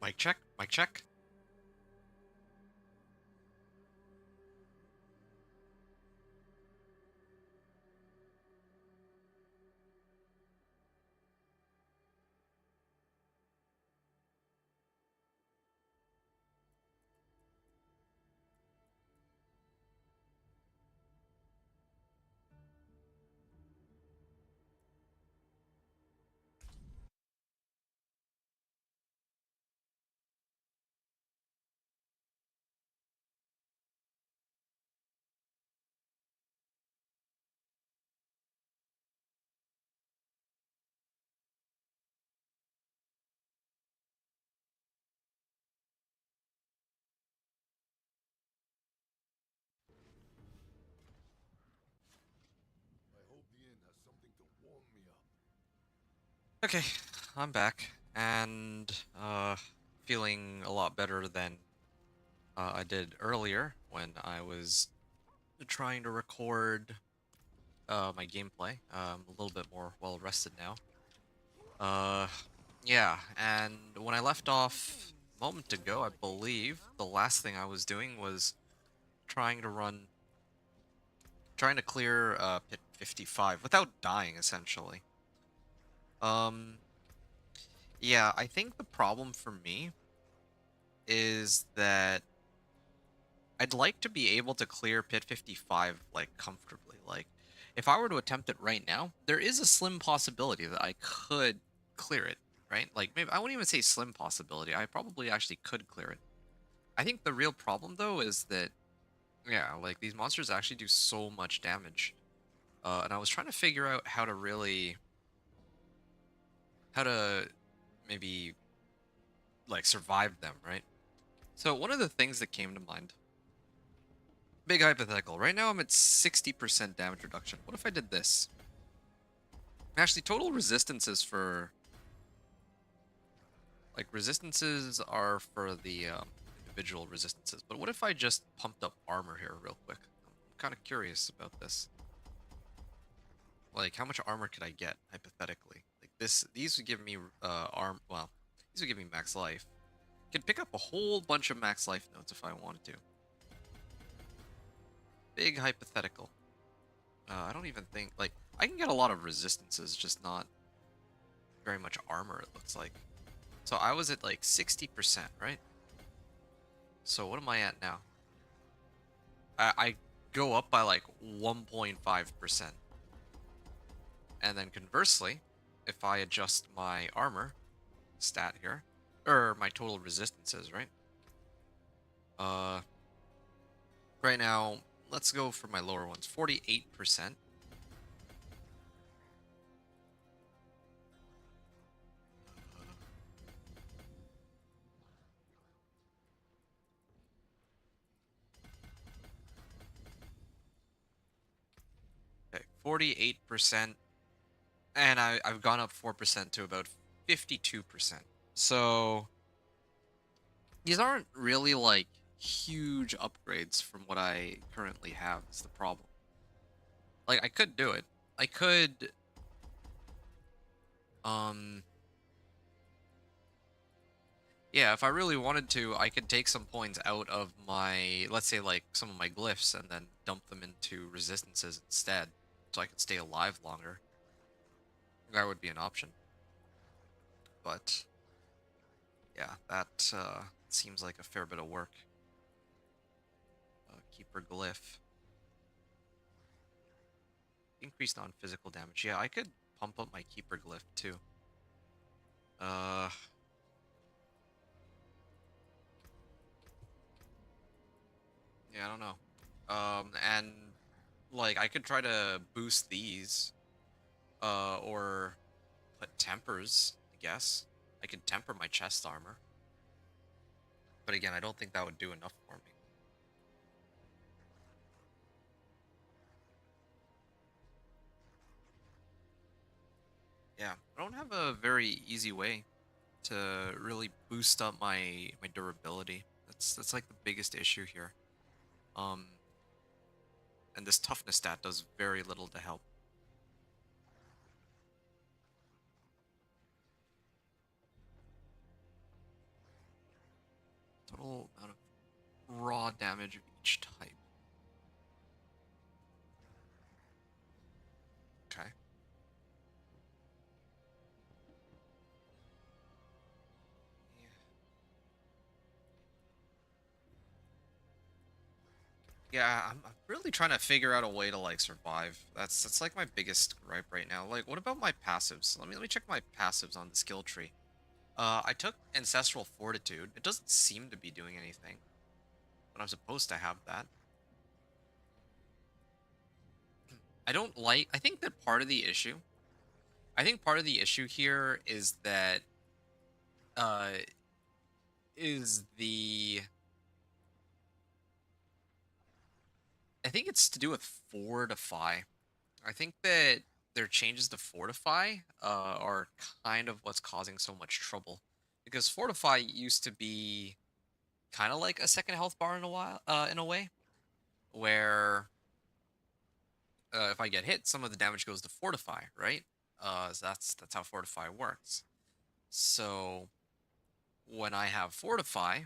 Mic check, mic check. I hope the inn has something to warm me up. Okay, I'm back and feeling a lot better than I did earlier when I was trying to record my gameplay. I'm a little bit more well rested now. Uh, yeah, and when I left off a moment ago, I believe the last thing I was doing was trying to run, trying to clear pit 55 without dying, essentially. Um, yeah, I think the problem for me is that I'd like to be able to clear pit 55 like comfortably. Like if I were to attempt it right now, there is a slim possibility that I could clear it, right? Like maybe I wouldn't even say slim possibility. I probably actually could clear it. I think the real problem though is that yeah, like these monsters actually do so much damage. And I was trying to figure out how to maybe like survive them, right? So one of the things that came to mind, big hypothetical. Right now I'm at 60% damage reduction. What if I did this? Actually, total resistances for like resistances are for the individual resistances. But what if I just pumped up armor here real quick? I'm kind of curious about this. Like, how much armor could I get hypothetically? Like these would give me arm. Well, these would give me max life. Could pick up a whole bunch of max life nodes if I wanted to. Big hypothetical. I don't even think like I can get a lot of resistances, just not very much armor. It looks like. So I was at like 60%, right? So what am I at now? I go up by like 1.5%. And then conversely, if I adjust my armor stat here, or my total resistances, right? Uh, right now, let's go for my lower ones. 48%. Okay, 48%. And I've gone up 4% to about 52%. So these aren't really like huge upgrades from what I currently have, is the problem. Like I could do it. I could um yeah, if I really wanted to, I could take some points out of my, let's say like some of my glyphs and then dump them into resistances instead so I could stay alive longer. That would be an option. But yeah, that seems like a fair bit of work. Keeper glyph. Increased non-physical damage. Yeah, I could pump up my keeper glyph too. Uh, yeah, I don't know. And like I could try to boost these, or put tempers, I guess. I could temper my chest armor. But again, I don't think that would do enough for me. Yeah, I don't have a very easy way to really boost up my durability. That's like the biggest issue here. Um, and this toughness stat does very little to help. damage of each type. Okay. Yeah, I'm really trying to figure out a way to like survive. That's like my biggest gripe right now. Like, what about my passives? Let me check my passives on the skill tree. I took Ancestral Fortitude. It doesn't seem to be doing anything, but I'm supposed to have that. I don't like. I think that part of the issue. I think part of the issue here is that uh is the. I think it's to do with Fortify. I think that their changes to Fortify are kind of what's causing so much trouble. Because Fortify used to be kind of like a second health bar in a way, where if I get hit, some of the damage goes to Fortify, right? So that's how Fortify works. So when I have Fortify,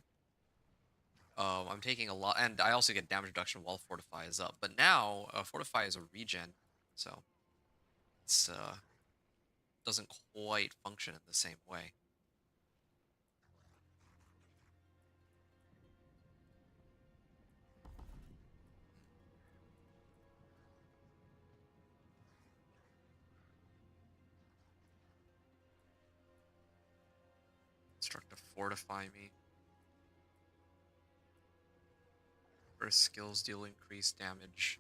I'm taking a lot, and I also get damage reduction while Fortify is up. But now Fortify is a regen, so it's doesn't quite function in the same way. Instruct to fortify me. First skills deal increased damage.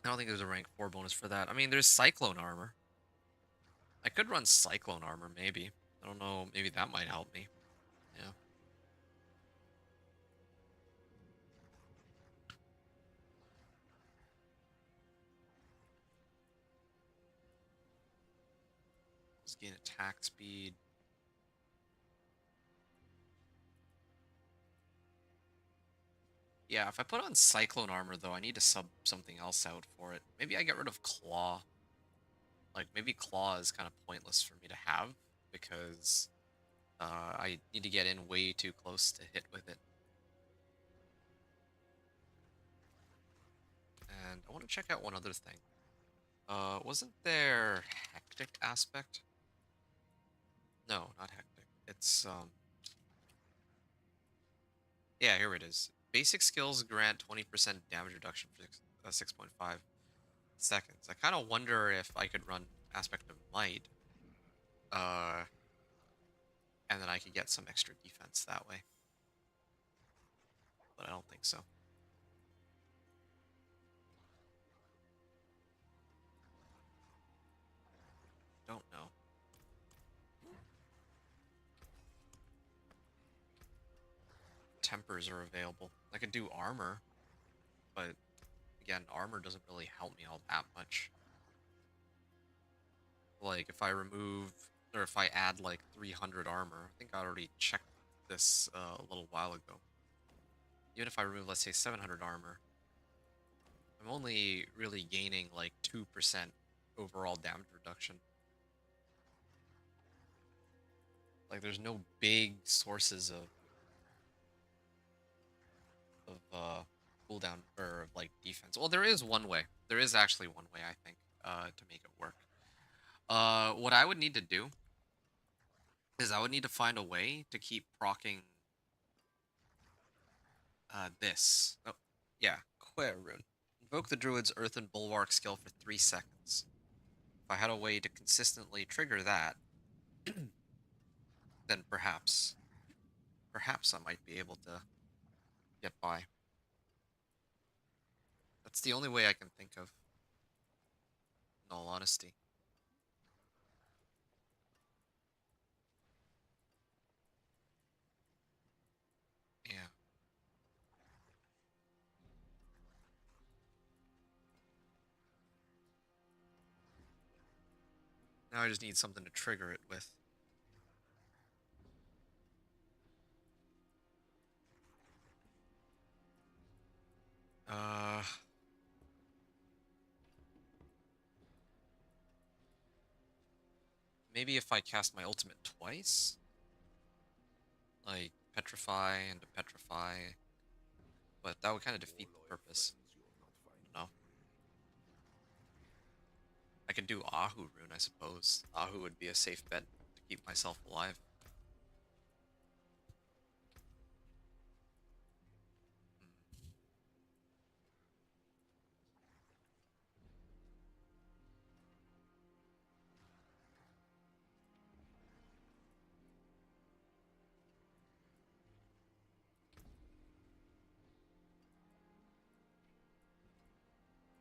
I don't think there's a rank 4 bonus for that. I mean, there's Cyclone Armor. I could run Cyclone Armor, maybe. I don't know, maybe that might help me. Yeah. Let's gain attack speed. Yeah, if I put on Cyclone Armor, though, I need to sub something else out for it. Maybe I get rid of Claw. Like, maybe Claw is kind of pointless for me to have, because I need to get in way too close to hit with it. And I want to check out one other thing. Wasn't there Hectic Aspect? No, not Hectic. It's, yeah, here it is. Basic skills grant 20% damage reduction for 6.5 seconds. I kind of wonder if I could run Aspect of Might, uh, and then I could get some extra defense that way. But I don't think so. Don't know. Tempers are available. I could do armor, but again, armor doesn't really help me all that much. Like, if I remove, or if I add like 300 armor, I think I already checked this a little while ago. Even if I remove, let's say, 700 armor, I'm only really gaining like 2% overall damage reduction. Like, there's no big sources of cooldown or like defense. Well, there is one way. There is actually one way, I think, to make it work. What I would need to do is I would need to find a way to keep proccing this. Oh, yeah, Quer Rune. Invoke the Druid's Earthen Bulwark skill for 3 seconds. If I had a way to consistently trigger that, then perhaps I might be able to get by. That's the only way I can think of, in all honesty. Yeah. Now I just need something to trigger it with. Uh, Maybe if I cast my ultimate twice? Like, petrify and to petrify, but that would kind of defeat the Warlord purpose. friends you'll not find No, here. I could do Ahu rune, I suppose. Ahu would be a safe bet to keep myself alive. Hmm.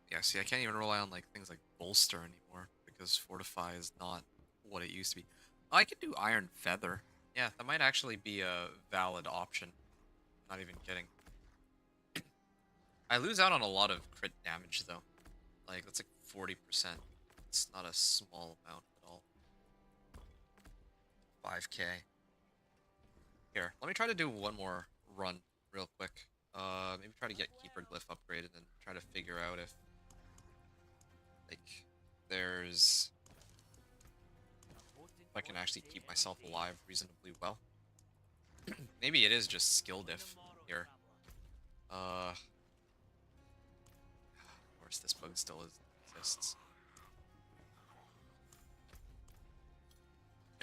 Yeah, see, I can't even rely on like things like bolster anymore because fortify is not what it used to be. I could do iron feather. Yeah, that might actually be a valid option. Not even kidding. I lose out on a lot of crit damage though. Like that's like 40%. It's not a small amount at all. 5k. Here, let me try to do one more run real quick. Maybe try to get Keeper Glyph upgraded and try to figure out if like there's if I can actually keep myself alive reasonably well. Maybe it is just skill diff here. Of course this bug still exists.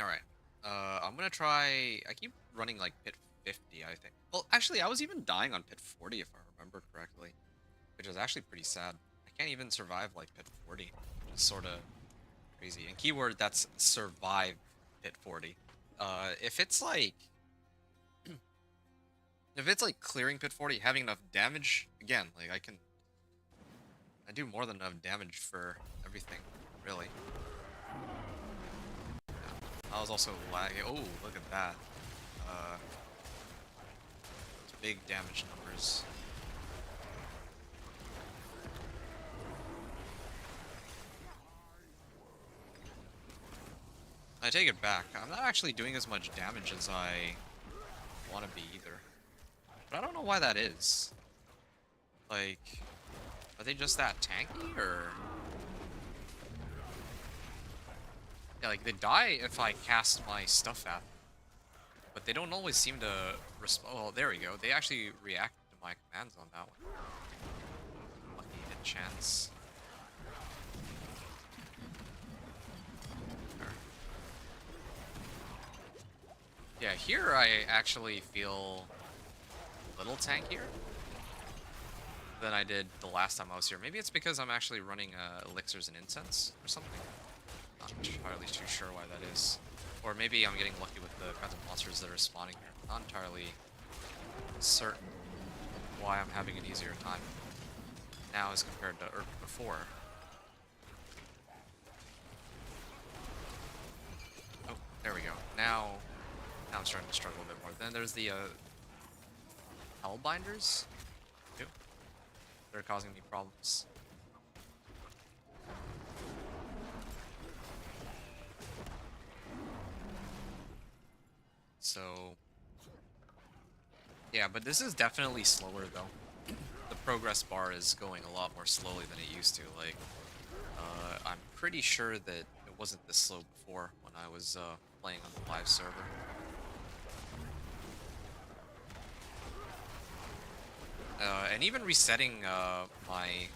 Alright. I'm gonna try I keep running like pit 50, I think. Well, actually I was even dying on pit 40 if I remember correctly. Which is actually pretty sad. I can't even survive like pit 40. Which is sorta crazy. And keyword that's survive pit 40. If it's like clearing pit 40, having enough damage, again, like I do more than enough damage for everything, really. Yeah. I was also lagging. Oh, look at that. Those big damage numbers. I take it back. I'm not actually doing as much damage as I want to be either. But I don't know why that is. Like, are they just that tanky, or... Yeah, like, they die if I cast my stuff at them. But they don't always seem to respond. Oh, there we go. They actually react to my commands on that one. Lucky hit chance. There. Yeah, here I actually feel a little tankier than I did the last time I was here. Maybe it's because I'm actually running elixirs and incense or something. Not entirely too sure why that is. Or maybe I'm getting lucky with the kinds of monsters that are spawning here. Not entirely certain why I'm having an easier time now as compared to before. Oh, there we go. Now I'm starting to struggle a bit more. Then there's the Hellbinders, too. They're causing me problems. So, yeah, but this is definitely slower, though. The progress bar is going a lot more slowly than it used to. Like, I'm pretty sure that it wasn't this slow before when I was playing on the live server. And even resetting my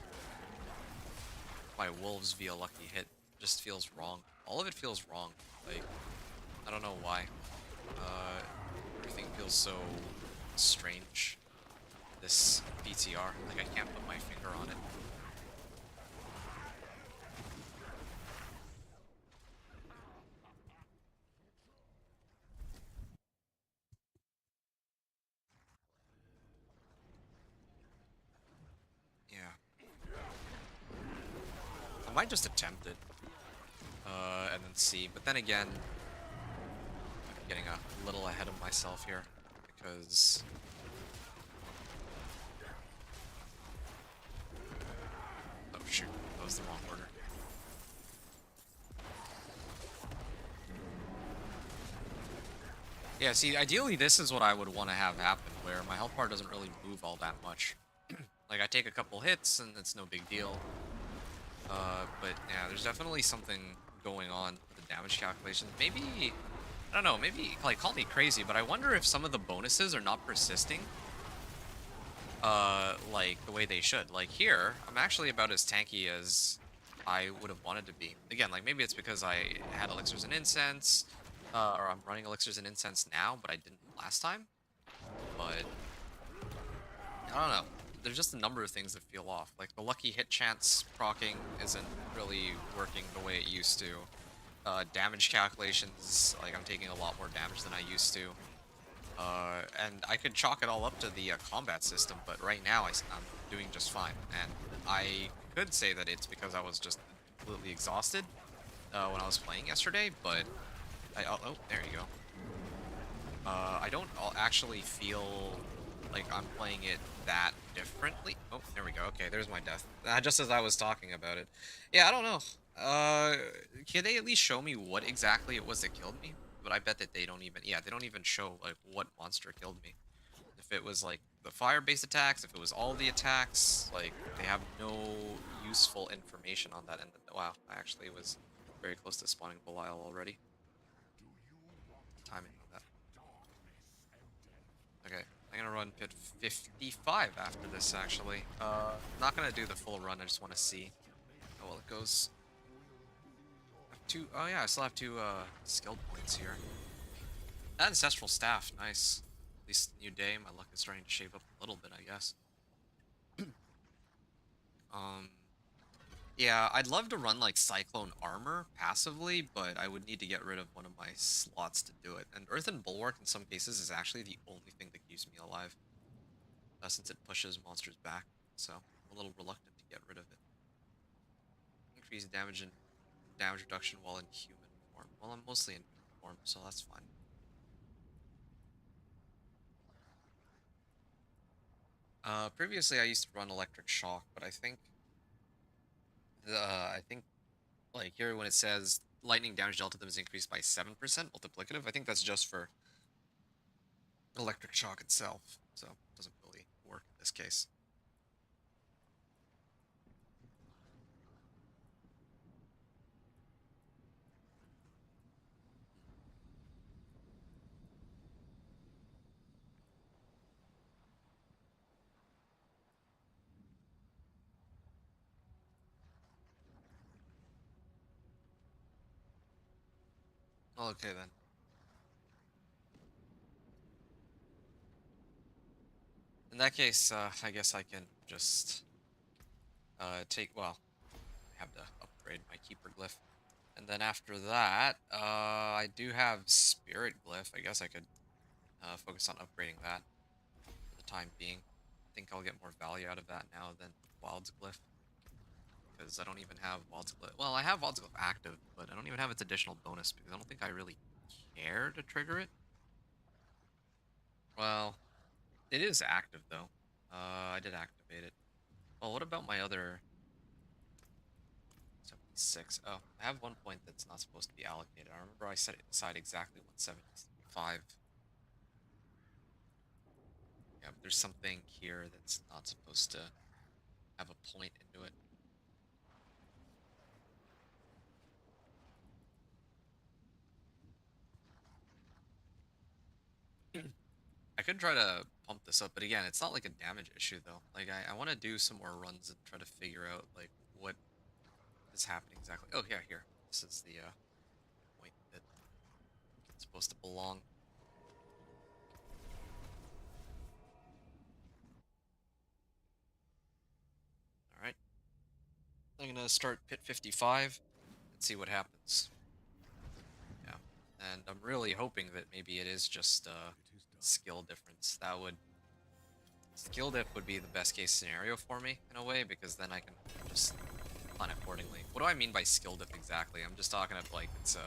wolves via lucky hit just feels wrong. All of it feels wrong. Like, I don't know why. Everything feels so strange. This PTR, like I can't put my finger on it. Yeah. I might just attempt it. And then see. But then again, I'm getting a little ahead of myself here. Because... Oh shoot, that was the wrong order. Yeah, see, ideally this is what I would want to have happen, where my health bar doesn't really move all that much. Like, I take a couple hits, and it's no big deal. But yeah, there's definitely something going on with the damage calculations. Maybe I don't know, maybe like call me crazy, but I wonder if some of the bonuses are not persisting like the way they should. Like here, I'm actually about as tanky as I would have wanted to be. Again, like maybe it's because I had elixirs and incense, or I'm running elixirs and incense now, but I didn't last time. But I don't know. There's just a number of things that feel off. Like the lucky hit chance proccing isn't really working the way it used to. Damage calculations, like I'm taking a lot more damage than I used to. And I could chalk it all up to the combat system, but right now I'm doing just fine. And I could say that it's because I was just completely exhausted when I was playing yesterday, but oh, there you go. I don't actually feel like I'm playing it that differently. Oh, there we go. Okay, there's my death. Just as I was talking about it. Yeah, I don't know. Can they at least show me what exactly it was that killed me? But I bet that they don't even, yeah, they don't even show, like, what monster killed me. If it was, like, the fire-based attacks, if it was all the attacks, like, they have no useful information on that. And, wow, I actually was very close to spawning Belial already. Timing on that. Okay, I'm gonna run pit 55 after this, actually. Not gonna do the full run, I just want to see how well it goes. I have two, oh yeah, I still have two, skill points here. Ancestral Staff, nice. At least new day, my luck is starting to shape up a little bit, I guess. Um, yeah, I'd love to run, like, Cyclone Armor passively, but I would need to get rid of one of my slots to do it. And Earthen Bulwark, in some cases, is actually the only thing that keeps me alive. Since it pushes monsters back, so I'm a little reluctant to get rid of it. Increase damage and damage reduction while in human form. Well, I'm mostly in human form, so that's fine. Previously I used to run Electric Shock, but I think like here when it says lightning damage dealt to them is increased by 7% multiplicative, I think that's just for Electric Shock itself, so it doesn't really work in this case. Okay then. In that case, I guess I can just well, I have to upgrade my Keeper Glyph. And then after that, I do have Spirit Glyph. I guess I could focus on upgrading that for the time being. I think I'll get more value out of that now than Wild's Glyph. Because I don't even have Wild's Glyph. Well, I have Wild's Glyph active, but I don't even have its additional bonus because I don't think I really care to trigger it. Well, it is active though. I did activate it. Well, what about my other 76? Oh, I have one point that's not supposed to be allocated. I remember I set it aside exactly 175. Yeah, but there's something here that's not supposed to have a point into it. I could try to pump this up, but again, it's not like a damage issue though. Like I want to do some more runs and try to figure out like what is happening exactly. Oh yeah, here. This is the point that it's supposed to belong. All right. I'm gonna start pit 55 and see what happens. Yeah, and I'm really hoping that maybe it is just skill difference. That would skill dip would be the best case scenario for me in a way because then I can just plan accordingly. What do I mean by skill dip exactly? I'm just talking of like it's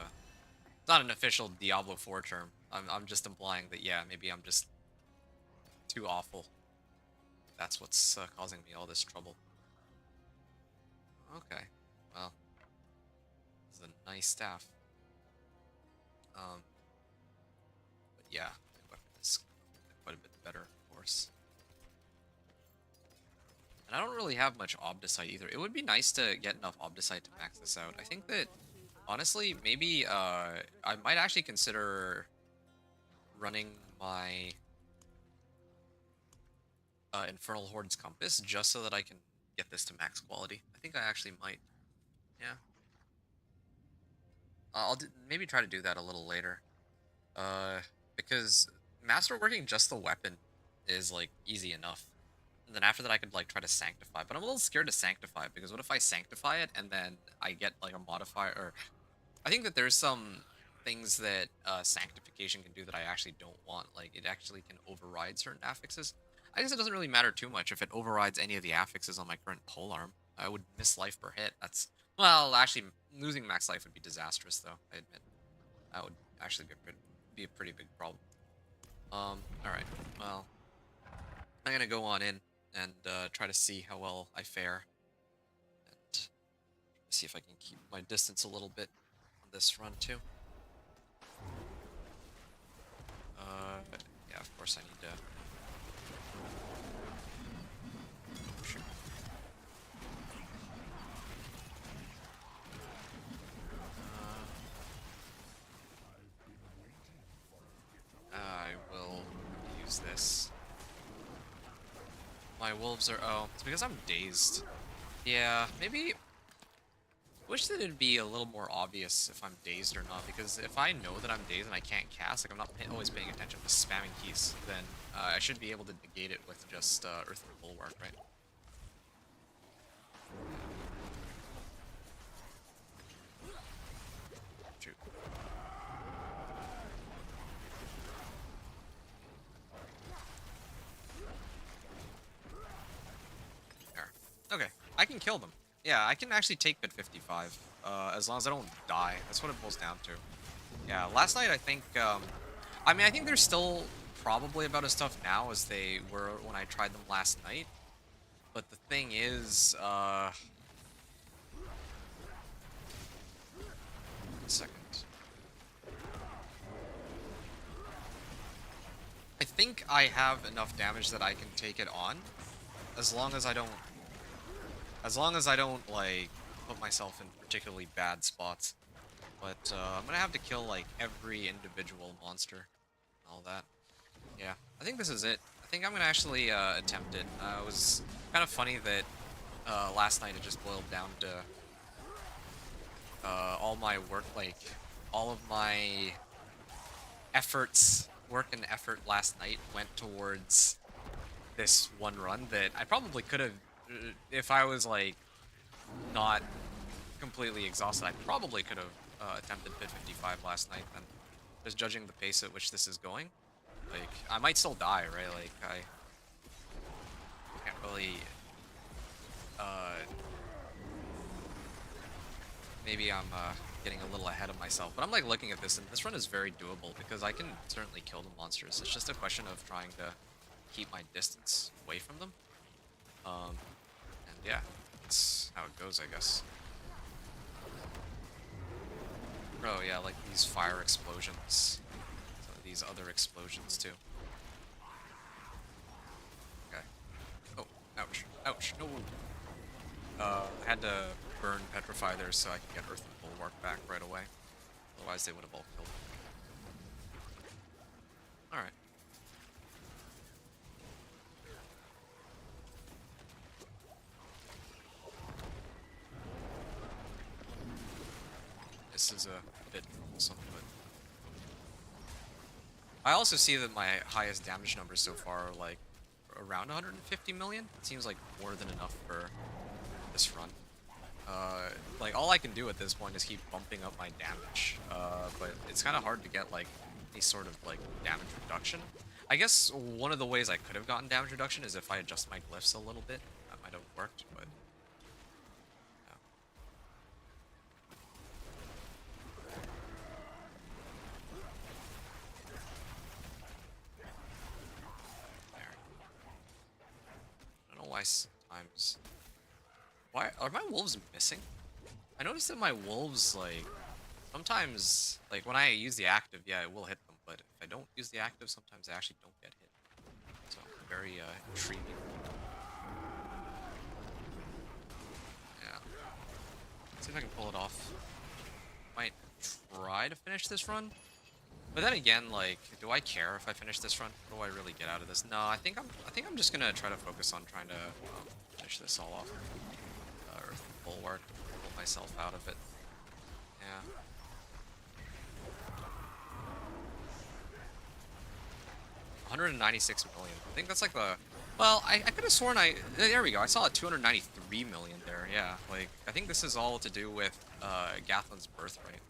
not an official Diablo 4 term. I'm just implying that yeah, maybe I'm just too awful. That's what's causing me all this trouble. Okay, well, this is a nice staff. Um, but yeah, my weapon is quite a bit better, of course. And I don't really have much Obdicite either. It would be nice to get enough Obdicite to max this out. I think that Honestly, maybe I might actually consider running my Infernal Horde's Compass just so that I can get this to max quality. I think I actually might. Yeah. Maybe try to do that a little later. Uh, because masterworking just the weapon is like easy enough. And then after that, I could like try to sanctify. But I'm a little scared to sanctify because what if I sanctify it and then I get like a modifier? Or I think that there's some things that sanctification can do that I actually don't want. Like it actually can override certain affixes. I guess it doesn't really matter too much if it overrides any of the affixes on my current polearm. I would miss life per hit. That's well, actually, losing max life would be disastrous, though. I admit that would actually be a pretty big problem. All right. Well, I'm gonna go on in and try to see how well I fare, and see if I can keep my distance a little bit on this run too. Yeah, of course I need to. Oh, shoot. I will use this. My wolves are. Oh, it's because I'm dazed. Yeah, maybe. Wish that it'd be a little more obvious if I'm dazed or not, because if I know that I'm dazed and I can't cast, like I'm not always paying attention to spamming keys, then I should be able to negate it with just Earth and Bulwark, right? Shoot. There. Okay, I can kill them. Yeah, I can actually take bit 55, as long as I don't die. That's what it boils down to. Yeah, last night I think, I mean, I think they're still probably about as tough now as they were when I tried them last night. But the thing is, 1 second. I think I have enough damage that I can take it on, as long as I don't, like, put myself in particularly bad spots. But, I'm gonna have to kill, like, every individual monster and all that. Yeah, I think this is it. I think I'm gonna actually, attempt it. It was kind of funny that, last night it just boiled down to, all my work, like, all of my work and effort last night went towards this one run that I probably could have, if I was like not completely exhausted, I probably could have attempted pit 55 last night. Then, just judging the pace at which this is going, like I might still die, right? Like I can't really. Uh, Maybe I'm getting a little ahead of myself, but I'm like looking at this, and this run is very doable because I can certainly kill the monsters. It's just a question of trying to keep my distance away from them. And yeah, that's how it goes, I guess. Oh yeah, like these fire explosions. So these other explosions too. Okay. Oh, ouch. Ouch. No. I had to burn Petrify there so I could get Earth and Bulwark back right away. Otherwise they would have all killed me. Alright. This is a bit troublesome, but I also see that my highest damage numbers so far are like around 150 million. It seems like more than enough for this run. Like all I can do at this point is keep bumping up my damage, but it's kind of hard to get like any sort of like damage reduction. I guess one of the ways I could have gotten damage reduction is if I adjust my glyphs a little bit. That might have worked, but yeah. There. I don't know why sometimes. Why are my wolves missing? I noticed that my wolves, like, sometimes, like, when I use the active, yeah, it will hit them, but if I don't use the active, sometimes they actually don't get hit. So, very, intriguing. Yeah. Let's see if I can pull it off. might try to finish this run. But then again, like, do I care if I finish this run? What do I really get out of this? No, I think I'm just gonna try to focus on trying to finish this all off. Earth Bulwark, pull myself out of it. Yeah. 196 million. I think that's like the. Well, I could have sworn there we go. I saw a 293 million there. Yeah, like I think this is all to do with Gatlin's birthright.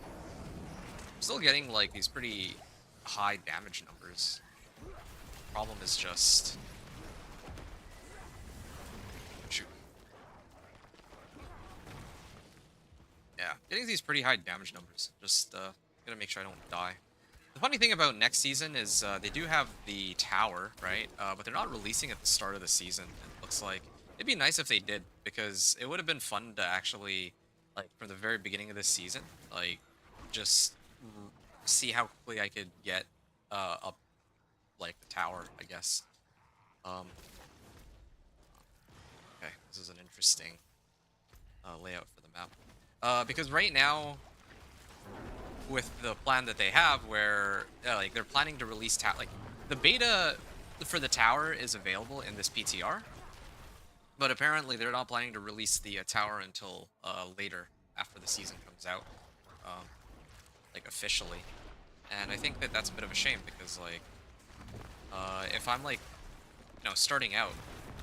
I'm still getting like these pretty high damage numbers. Problem is just shoot. Yeah, getting these pretty high damage numbers. Just gotta make sure I don't die. The funny thing about next season is they do have the tower, right? But they're not releasing at the start of the season. It looks like it'd be nice if they did because it would have been fun to actually, like, from the very beginning of this season, like, just see how quickly I could get up, like, the tower, I guess. Um, okay, this is an interesting layout for the map. Because right now, with the plan that they have where like they're planning to release like the beta for the tower is available in this PTR, but apparently they're not planning to release the tower until later after the season comes out, um, like officially. And I think that that's a bit of a shame because like if I'm like starting out,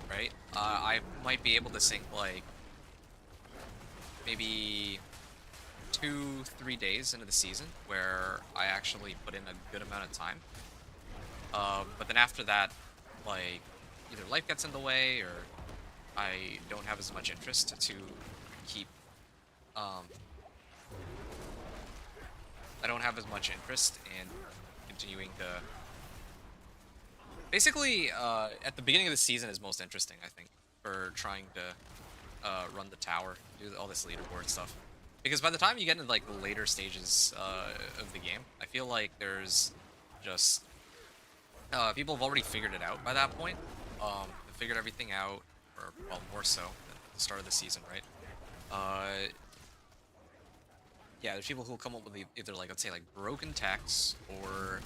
right, I might be able to sink like maybe 2-3 days into the season where I actually put in a good amount of time. But then after that, like, either life gets in the way or I don't have as much interest to keep, um, I don't have as much interest in continuing to, basically, at the beginning of the season is most interesting, I think, for trying to run the tower, do all this leaderboard stuff. Because by the time you get into like the later stages of the game, I feel like there's just people have already figured it out by that point. They figured everything out, or well, more so than at the start of the season, right? Yeah, there's people who will come up with either like let's say like broken techs, or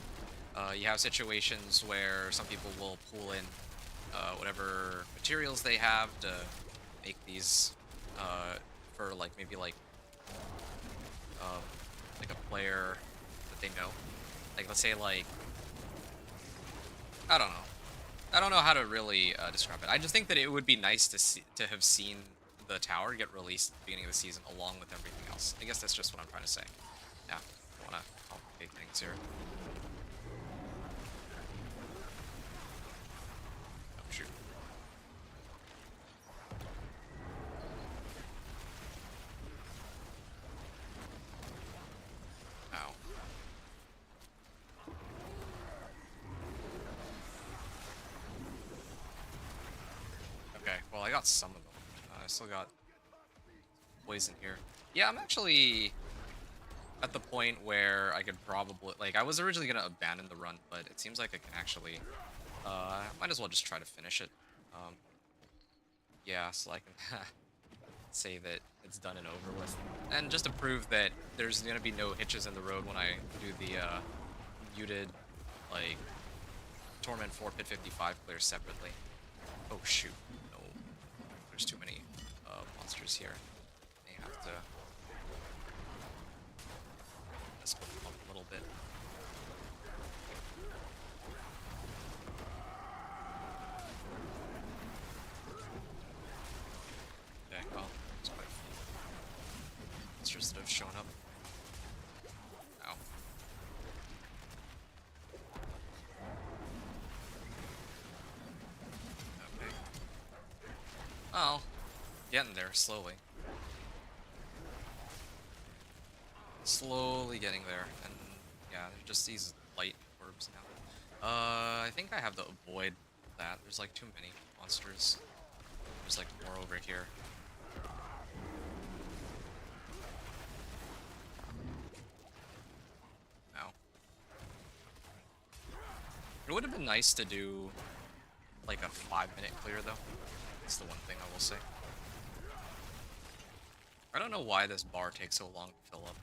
you have situations where some people will pull in whatever materials they have to make these for like maybe like a player that they know. Like, let's say, like, I don't know. I don't know how to really describe it. I just think that it would be nice to have seen the tower get released at the beginning of the season along with everything else. I guess that's just what I'm trying to say. Yeah, I don't want to complicate things here. Oh, shoot. Ow. Okay, well, I got some of them. I still got poison here. Yeah, I'm actually at the point where I could probably, like, I was originally going to abandon the run, but it seems like I can actually, might as well just try to finish it. Yeah, so I can say that it's done and over with. And just to prove that there's going to be no hitches in the road when I do the, muted, like, Torment 4 Pit 55 clear separately. Oh, shoot. No. There's too many, monsters here. May have to split them up a little bit. Okay, well, there's quite a few monsters that have shown up. Ow. Okay. Well, getting there, slowly. Slowly getting there, and yeah, there's just these light orbs now. I think I have to avoid that. There's like too many monsters. There's like more over here. Ow. It would have been nice to do like a 5-minute clear though. That's the one thing I will say. I don't know why this bar takes so long to fill up.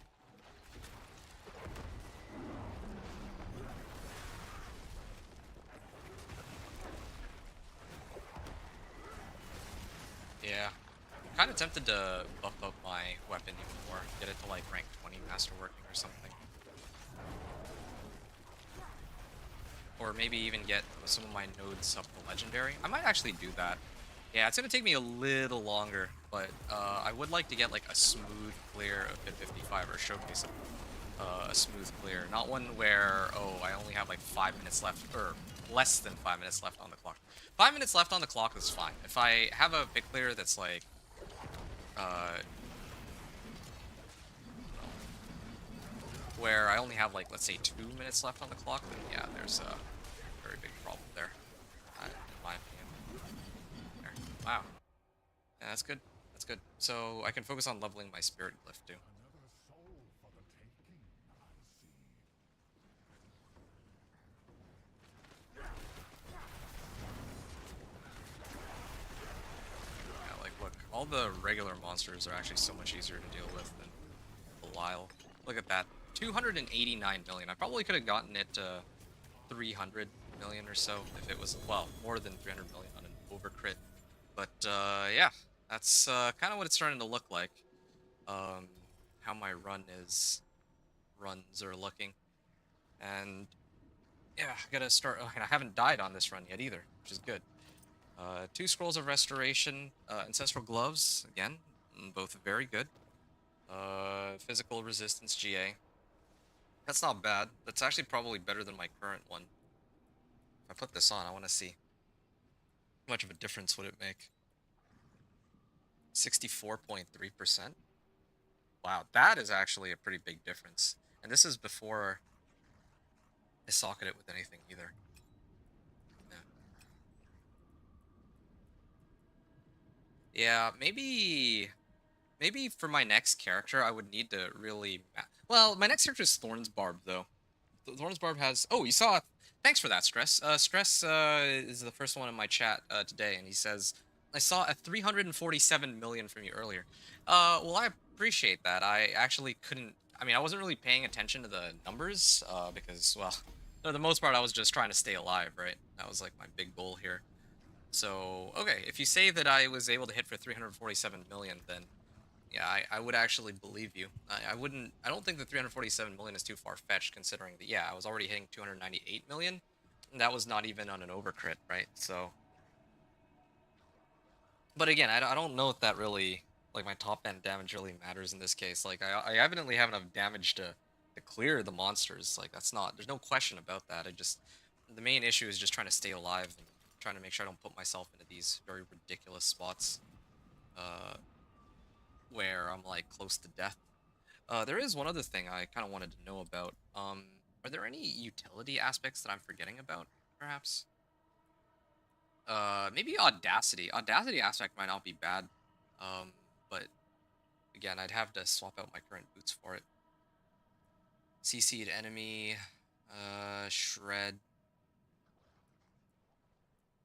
Yeah. I'm kind of tempted to buff up my weapon even more. Get it to like rank 20 masterworking or something. Or maybe even get some of my nodes up to legendary. I might actually do that. Yeah, it's gonna take me a little longer, but I would like to get like a smooth clear of Pit 55 or showcase a smooth clear, not one where I only have like 5 minutes left or less than 5 minutes left on the clock. 5 minutes left on the clock is fine. If I have a pit clear that's like uh, where I only have like let's say 2 minutes left on the clock, then yeah, there's a very big problem there, in my opinion. There. Wow. Yeah, that's good. That's good. So I can focus on leveling my spirit glyph too. Another soul for the taking, I see. Yeah, like look, all the regular monsters are actually so much easier to deal with than Belial. Look at that. 289 million. I probably could have gotten it to 300 million or so if it was, well, more than 300 million on an overcrit. But yeah, that's kind of what it's starting to look like. Um, how my runs are looking. And yeah, I gotta start. I haven't died on this run yet either, which is good. 2 scrolls of restoration, ancestral gloves again, both very good. Physical resistance GA. That's not bad. That's actually probably better than my current one. If I put this on, I want to see how much of a difference would it make. 64.3%. Wow, that is actually a pretty big difference. And this is before I socket it with anything either. Yeah. Yeah, maybe for my next character, I would need to really. Well, my next character is Thorn's Barb, though. Thorn's Barb has. Oh, you saw. Thanks for that, Stress. Stress is the first one in my chat today, and he says, "I saw a 347 million from you earlier." Well, I appreciate that. I actually couldn't. I mean, I wasn't really paying attention to the numbers because, well, for the most part, I was just trying to stay alive, right? That was like my big goal here. So, okay, if you say that I was able to hit for 347 million, then yeah, I would actually believe you. I wouldn't. I don't think the 347 million is too far-fetched, considering that, yeah, I was already hitting 298 million, and that was not even on an overcrit, right? So, but again, I don't know if that really, like, my top end damage really matters in this case. Like, I evidently have enough damage to clear the monsters. Like, that's not. There's no question about that. The main issue is just trying to stay alive and trying to make sure I don't put myself into these very ridiculous spots, uh, where I'm like close to death. There is one other thing I kind of wanted to know about. Are there any utility aspects that I'm forgetting about, perhaps? Maybe Audacity. Audacity aspect might not be bad. Um, but again, I'd have to swap out my current boots for it. CC'd enemy, shred,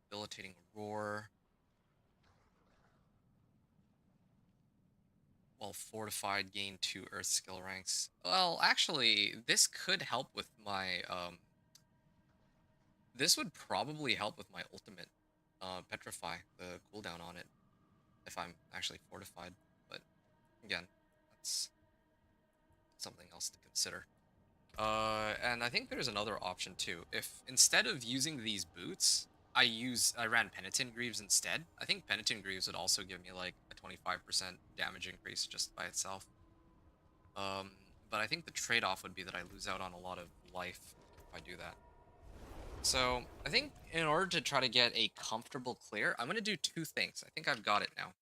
debilitating roar. While fortified, gain 2 earth skill ranks. Well, actually, this could help with my this would probably help with my ultimate, Petrify, the cooldown on it, if I'm actually fortified. But again, that's something else to consider. And I think there's another option too. If instead of using these boots, I ran Penitent Greaves instead. I think Penitent Greaves would also give me like a 25% damage increase just by itself. Um, but I think the trade-off would be that I lose out on a lot of life if I do that. So I think in order to try to get a comfortable clear, I'm gonna do 2 things. I think I've got it now.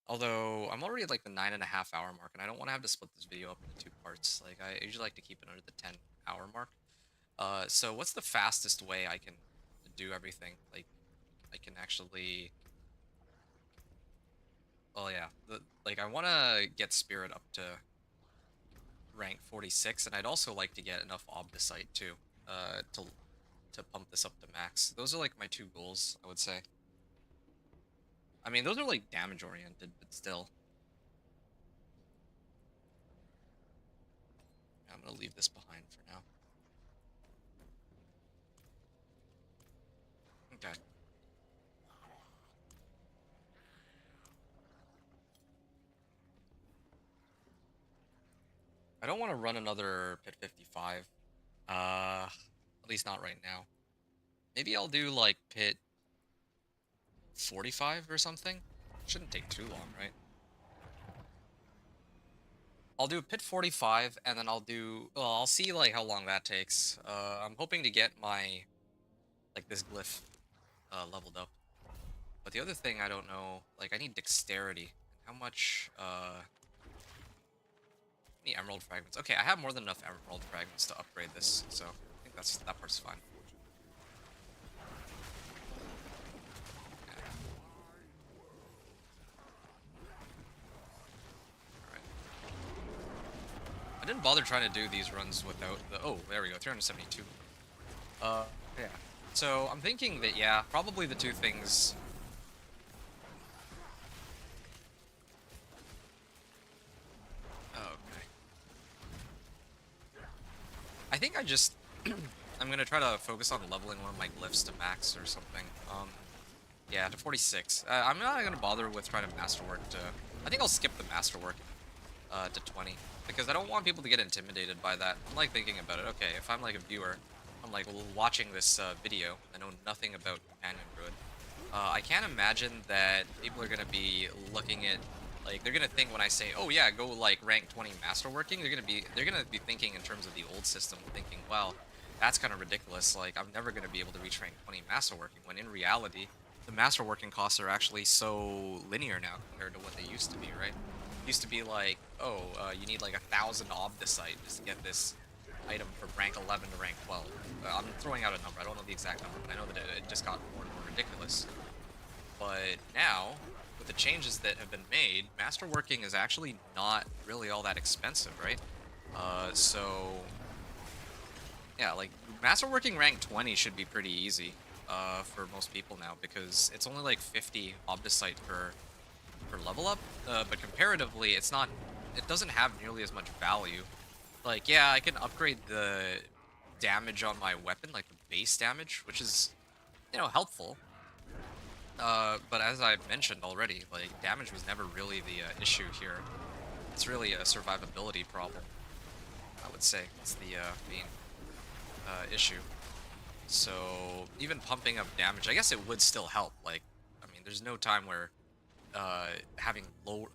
Although I'm already at like the 9.5 hour mark, and I don't want to have to split this video up into 2 parts. Like I usually like to keep it under the 10 hour mark. So what's the fastest way I can do everything? Like I can actually, well, yeah, like I want to get Spirit up to rank 46, and I'd also like to get enough Obdicite too, to pump this up to max. Those are like my 2 goals, I would say. I mean, those are like damage oriented, but still. I'm gonna leave this behind for now. Okay. I don't want to run another Pit 55. At least not right now. Maybe I'll do like Pit 45 or something. Shouldn't take too long, right? I'll do Pit 45 and then well, I'll see like how long that takes. I'm hoping to get my like this glyph leveled up. But the other thing I don't know, like I need dexterity. How much any emerald fragments? Okay, I have more than enough emerald fragments to upgrade this, so I think that part's fine. Okay. Alright. I didn't bother trying to do these runs without the oh, there we go, 372. Yeah. So I'm thinking that yeah, probably the two things. Okay. I think I'm gonna try to focus on leveling one of my glyphs to max or something. Yeah, to 46. I'm not gonna bother with trying to masterwork to. I think I'll skip the masterwork to 20 because I don't want people to get intimidated by that. I'm like thinking about it. Okay, if I'm like a viewer, I'm like watching this video. I know nothing about Companion Druid. I can't imagine that people are gonna be looking at like they're gonna think when I say, oh yeah, go like rank 20 masterworking. They're gonna be thinking in terms of the old system, thinking, well, that's kind of ridiculous. Like I'm never gonna be able to reach rank 20 masterworking. When in reality, the masterworking costs are actually so linear now compared to what they used to be, right? It used to be like, oh, you need like 1,000 obdicite just to get this item from rank 11 to rank 12. I'm throwing out a number. I don't know the exact number, but I know that it just got more and more ridiculous. But now, with the changes that have been made, masterworking is actually not really all that expensive, right? So yeah, like masterworking rank 20 should be pretty easy for most people now because it's only like 50 obdicite per level up. But comparatively, it doesn't have nearly as much value. Like, yeah, I can upgrade the damage on my weapon, like the base damage, which is, helpful. But as I've mentioned already, like, damage was never really the issue here. It's really a survivability problem, I would say. It's the main issue. So, even pumping up damage, I guess it would still help. Like, I mean, there's no time where having low,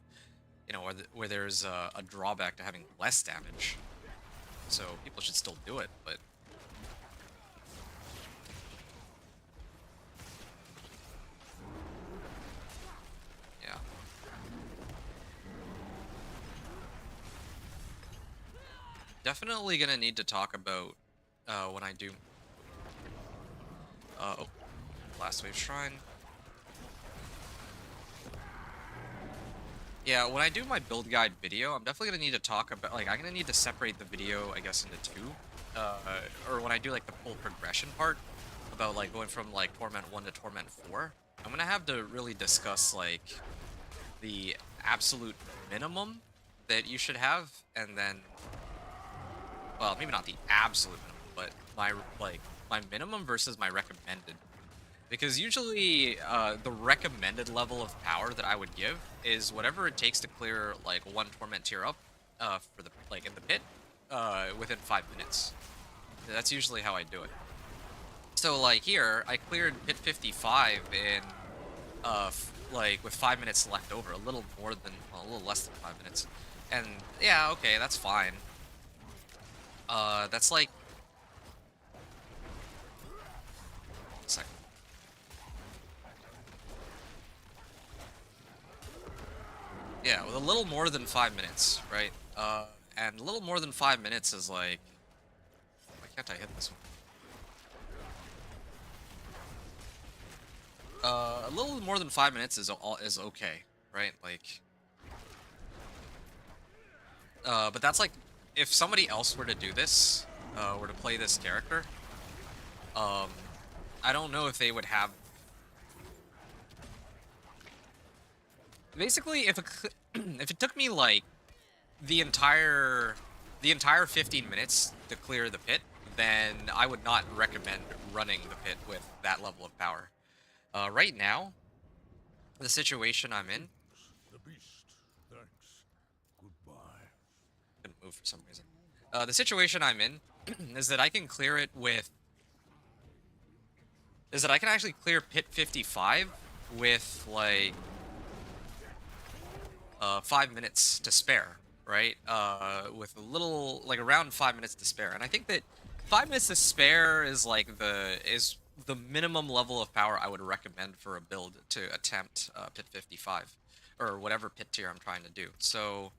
where there's a drawback to having less damage. So, people should still do it, but yeah. Definitely gonna need to talk about when I do. Oh, Last Wave Shrine. Yeah, when I do my build guide video, I'm definitely gonna need to talk about, like, I'm gonna need to separate the video, I guess, into two. Or when I do, like, the full progression part, about, like, going from, like, Torment 1 to Torment 4, I'm gonna have to really discuss, like, the absolute minimum that you should have, and then, well, maybe not the absolute minimum, but my minimum versus my recommended. Because usually, the recommended level of power that I would give is whatever it takes to clear, like, one Torment tier up, for the, like, in the pit, within 5 minutes. That's usually how I do it. So, like, here, I cleared pit 55 in, like, with 5 minutes left over, a little more than, well, a little less than 5 minutes. And, yeah, okay, that's fine. That's like... Second. Yeah, with a little more than 5 minutes, right? And a little more than 5 minutes is like... Why can't I hit this one? A little more than 5 minutes is okay, right? Like... but that's like... If somebody else were to do this, were to play this character, I don't know if they would have... Basically, if it took me, like, the entire the entire 15 minutes to clear the pit, then I would not recommend running the pit with that level of power. Right now, the situation I'm in, The beast. Thanks. Goodbye. couldn't move for some reason. The situation I'm in is that I can clear it with, is that I can actually clear pit 55 with like 5 minutes to spare, right? With a little, like around 5 minutes to spare, and I think that 5 minutes to spare is like the minimum level of power I would recommend for a build to attempt pit 55 or whatever pit tier I'm trying to do. So,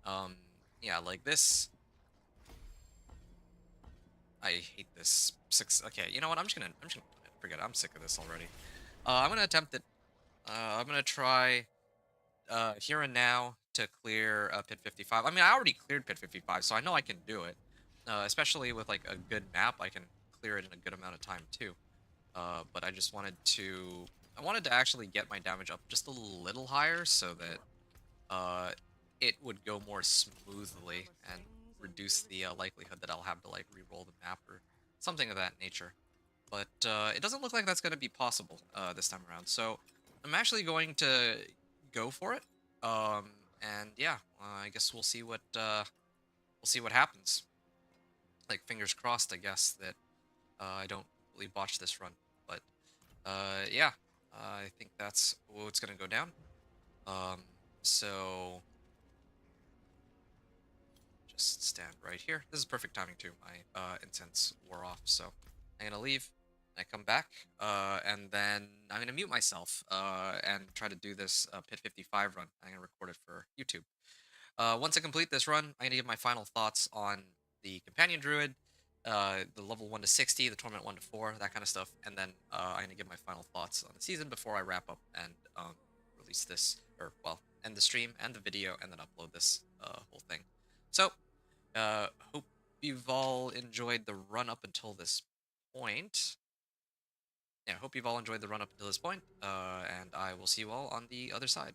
um, yeah, like this. I hate this. Six. Okay, you know what? I'm just gonna forget it. I'm sick of this already. I'm gonna attempt it. I'm gonna try here and now to clear pit 55. I mean, I already cleared pit 55, so I know I can do it. Especially with like a good map, I can clear it in a good amount of time too. But I wanted to actually get my damage up just a little higher so that uh, it would go more smoothly and reduce the likelihood that I'll have to like re-roll the map or something of that nature. But it doesn't look like that's going to be possible this time around. So I'm actually going to go for it. And yeah, I guess we'll see what happens. Like fingers crossed, I guess that I don't completely botch this run. But yeah, I think that's what's going to go down. Um, so just stand right here. This is perfect timing too. My incense wore off, so I'm gonna leave. I come back, and then I'm gonna mute myself and try to do this Pit 55 run. I'm gonna record it for YouTube. Once I complete this run, I'm gonna give my final thoughts on the Companion Druid, the level 1 to 60, the Torment 1 to 4, that kind of stuff, and then I'm gonna give my final thoughts on the season before I wrap up and release this, or well, end the stream and the video, and then upload this whole thing. So, hope you've all enjoyed the run up until this point. Yeah, hope you've all enjoyed the run up until this point, and I will see you all on the other side.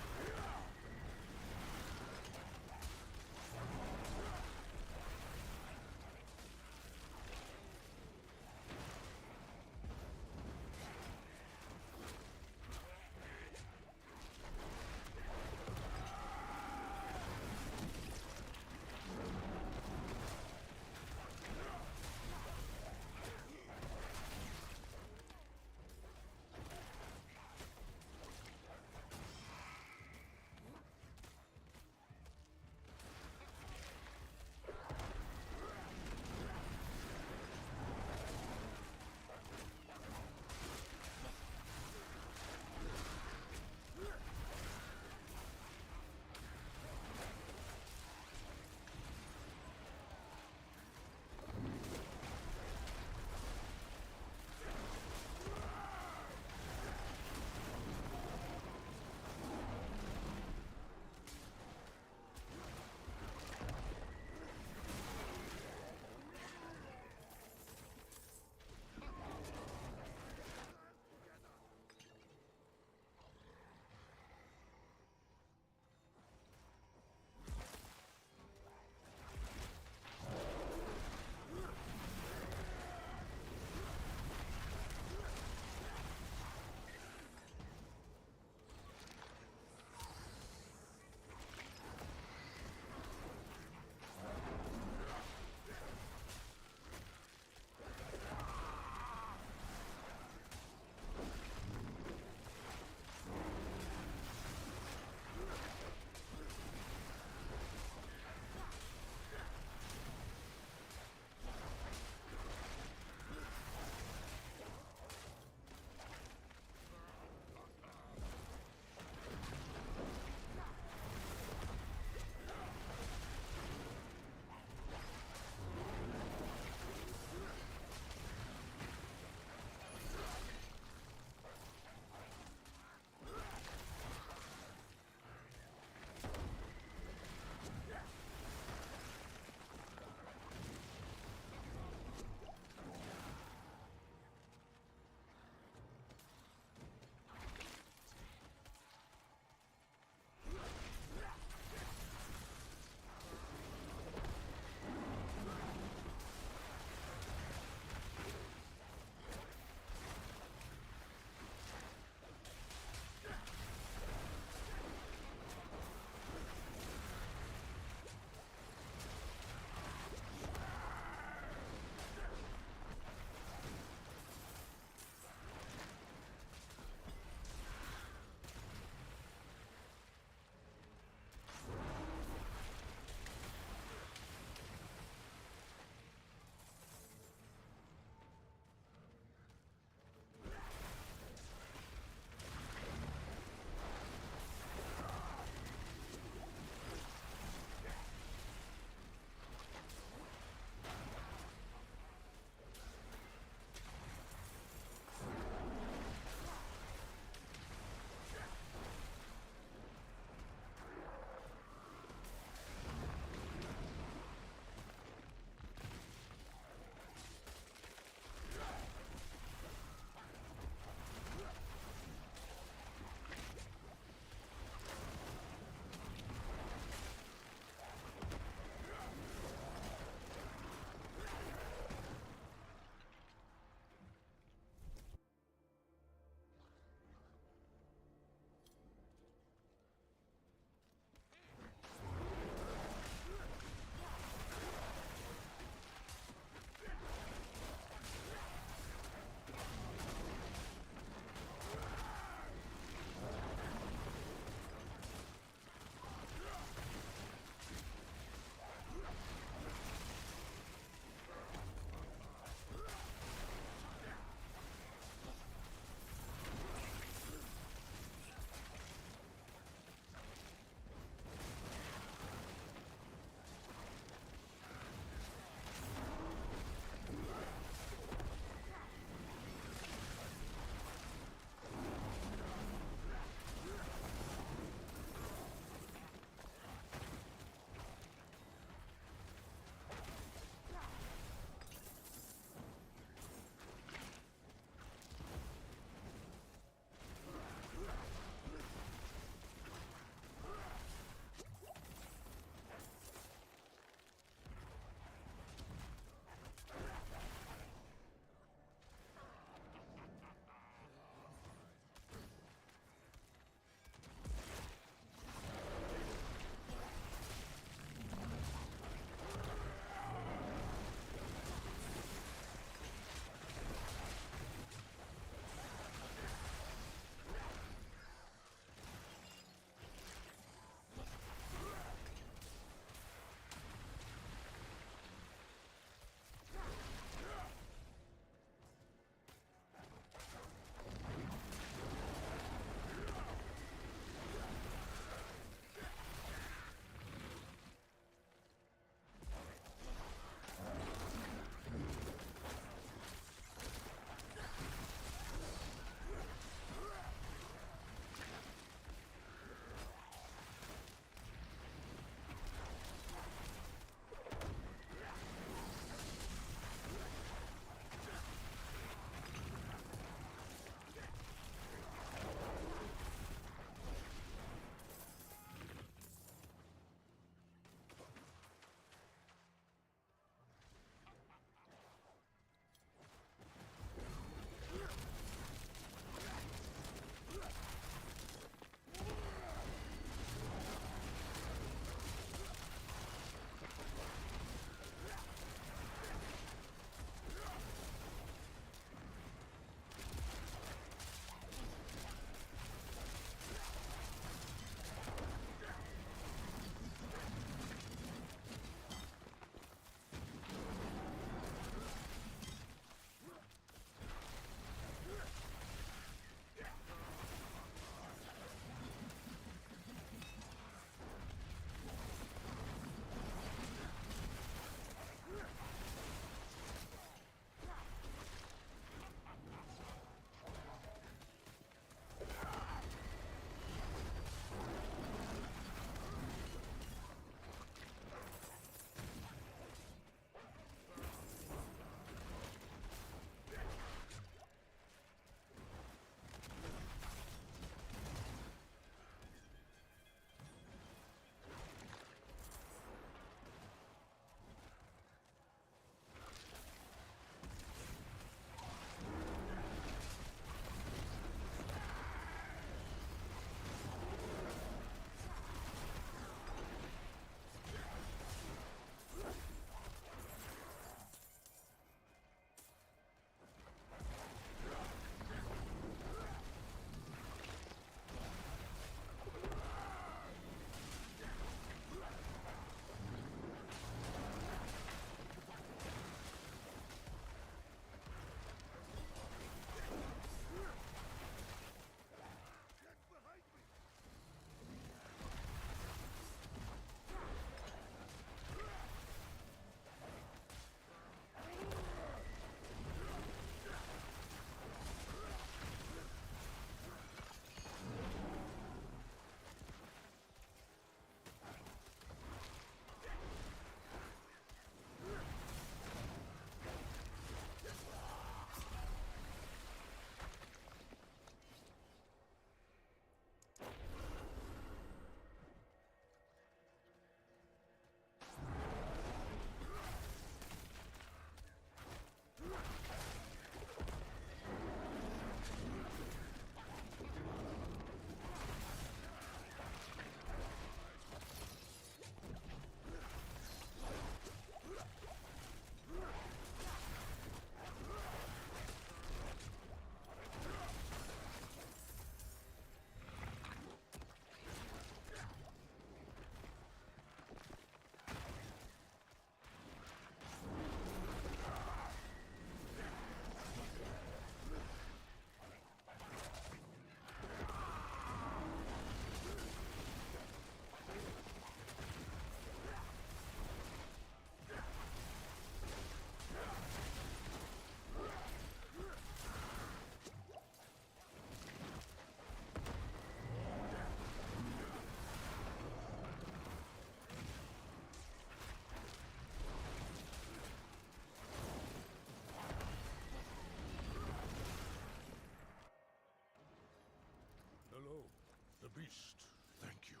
beast. Thank you.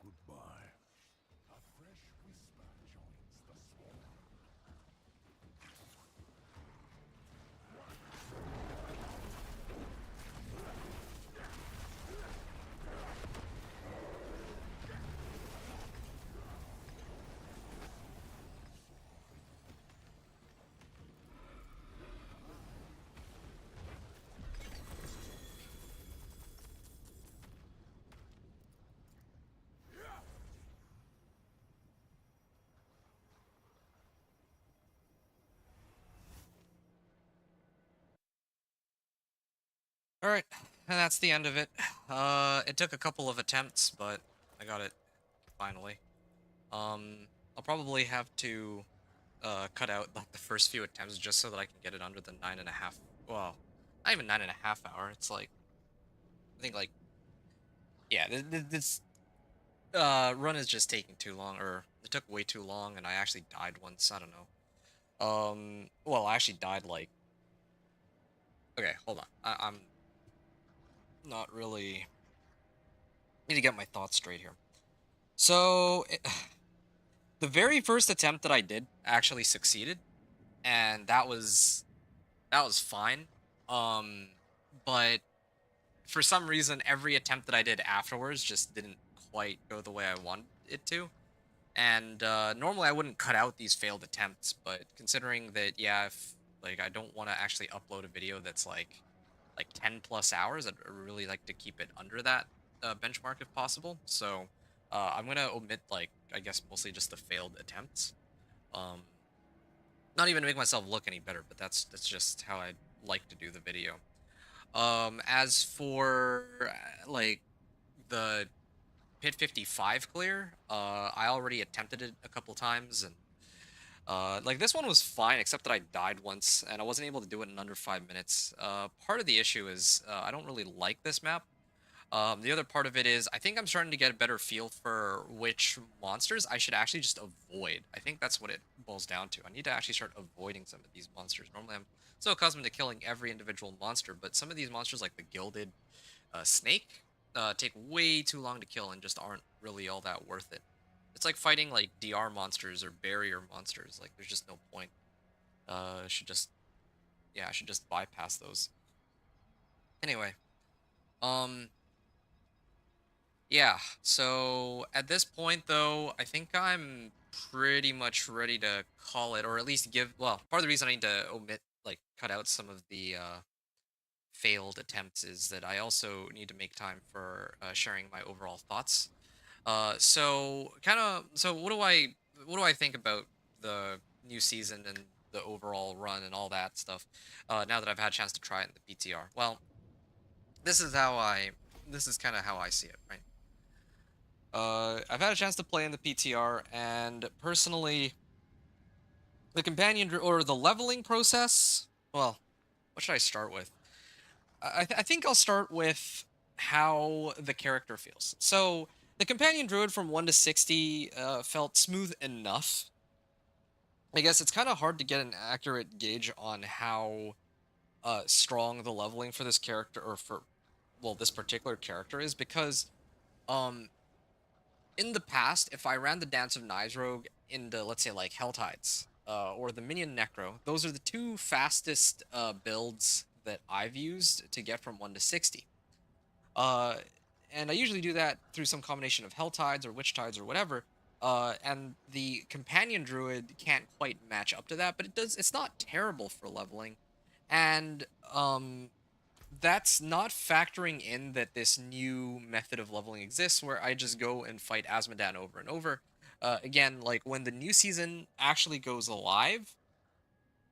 Goodbye. A fresh whisper joins the swarm. All right, and that's the end of it. It took a couple of attempts, but I got it finally. I'll probably have to cut out like the first few attempts just so that I can get it under the 9.5. Well, not even 9.5 hour. It's like I think like yeah, this run is just taking too long, or it took way too long, and I actually died once. I don't know. Well, I actually died like okay, hold on. I'm not really need to get my thoughts straight here. So the very first attempt that I did actually succeeded, and that was fine. Um, but for some reason, every attempt that I did afterwards just didn't quite go the way I wanted it to. And normally I wouldn't cut out these failed attempts, but considering that, yeah, if like I don't want to actually upload a video that's like 10 plus hours, I'd really like to keep it under that benchmark if possible. So I'm gonna omit like I guess mostly just the failed attempts. Um, not even to make myself look any better, but that's just how I like to do the video. As for like the Pit 55 clear, I already attempted it a couple times, and like this one was fine, except that I died once, and I wasn't able to do it in under 5 minutes. Part of the issue is I don't really like this map. The other part of it is I think I'm starting to get a better feel for which monsters I should actually just avoid. I think that's what it boils down to. I need to actually start avoiding some of these monsters. Normally I'm so accustomed to killing every individual monster, but some of these monsters like the gilded snake take way too long to kill and just aren't really all that worth it. It's like fighting like DR monsters or barrier monsters. Like there's just no point. I should just yeah, I should just bypass those. Anyway, um yeah, so at this point though, I think I'm pretty much ready to call it, or at least give well, part of the reason I need to omit like cut out some of the failed attempts is that I also need to make time for sharing my overall thoughts. So what do I think about the new season and the overall run and all that stuff? Now that I've had a chance to try it in the PTR. Well, this is how I this is kind of how I see it, right? I've had a chance to play in the PTR, and personally, the or the leveling process. Well, what should I start with? I think I'll start with how the character feels. So the companion druid from 1 to 60 felt smooth enough. I guess it's kind of hard to get an accurate gauge on how strong the leveling for this character or for well this particular character is because um in the past, if I ran the Dance of Knives Rogue into, let's say, like Helltides, or the Minion Necro, those are the two fastest builds that I've used to get from 1 to 60. Uh, and I usually do that through some combination of Helltides or Witch Tides or whatever. And the Companion Druid can't quite match up to that, but it's not terrible for leveling. And that's not factoring in that this new method of leveling exists where I just go and fight Asmodan over and over. Again, like when the new season actually goes live,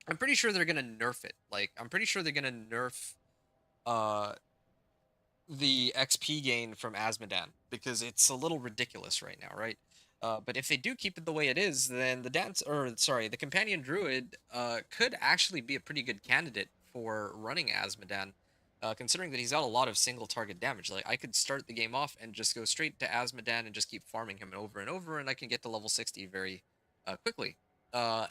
I'm pretty sure they're gonna nerf it. Like I'm pretty sure they're gonna nerf uh the XP gain from Asmodan because it's a little ridiculous right now, right? But if they do keep it the way it is, then the companion druid could actually be a pretty good candidate for running Asmodan, considering that he's got a lot of single target damage. Like I could start the game off and just go straight to Asmodan and just keep farming him over and over, and I can get to level 60 very quickly.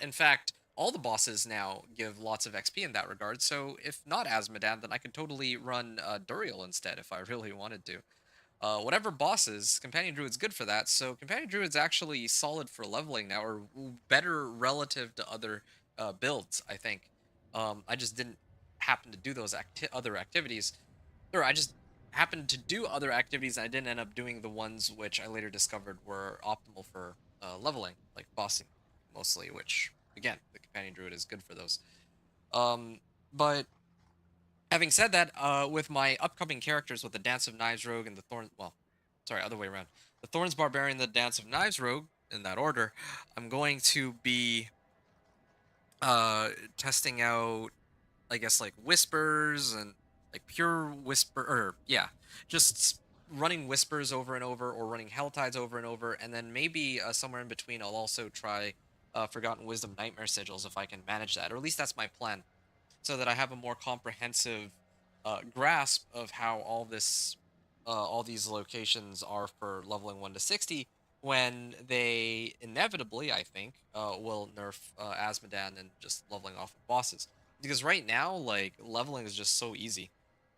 In fact, all the bosses now give lots of XP in that regard. So if not Asmodan, then I could totally run Duriel instead if I really wanted to. whatever bosses, Companion Druid's good for that. So Companion Druid's actually solid for leveling now, or better relative to other builds, I think. I just didn't happen to do those other activities, or I just happened to do other activities and I didn't end up doing the ones which I later discovered were optimal for leveling, like bossing mostly, which again, the Companion Druid is good for those. Um, but having said that, with my upcoming characters with the Dance of Knives Rogue and the Thorn, well, sorry, other way around, the Thorns Barbarian, the Dance of Knives Rogue, in that order, I'm going to be uh testing out, I guess, like whispers and like pure whisper, or yeah, just running whispers over and over, or running hell tides over and over, and then maybe somewhere in between I'll also try Forgotten Wisdom Nightmare Sigils if I can manage that, or at least that's my plan, so that I have a more comprehensive grasp of how all these locations are for leveling 1 to 60. When they inevitably, I think, will nerf Asmodan and just leveling off of bosses. Because right now, like leveling is just so easy.